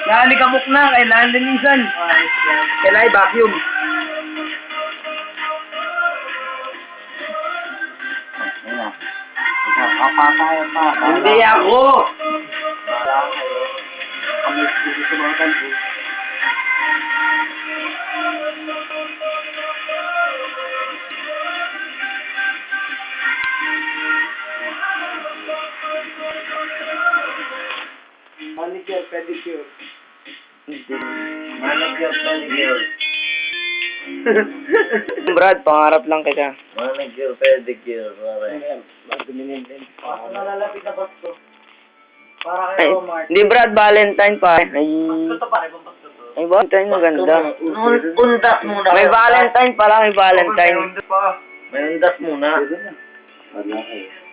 Nalikamok na, kailangan linisan. Kailangan vacuum. Kapatayan pa. Hindi ako! Para kayo. Kami dito sa mga kanto. Manicure, pedicure. Manicure, pedicure. Brad, pangarap lang kita. Manicure, pedicure. Basta nalalapit na basto. Para Ay, kayo, Mark. hindi Brad, Valentine pa. Ay, Basto to pare, basto to. ay Valentine maganda. Undas muna. May Valentine pala, may Valentine. May undas muna. Wala kayo.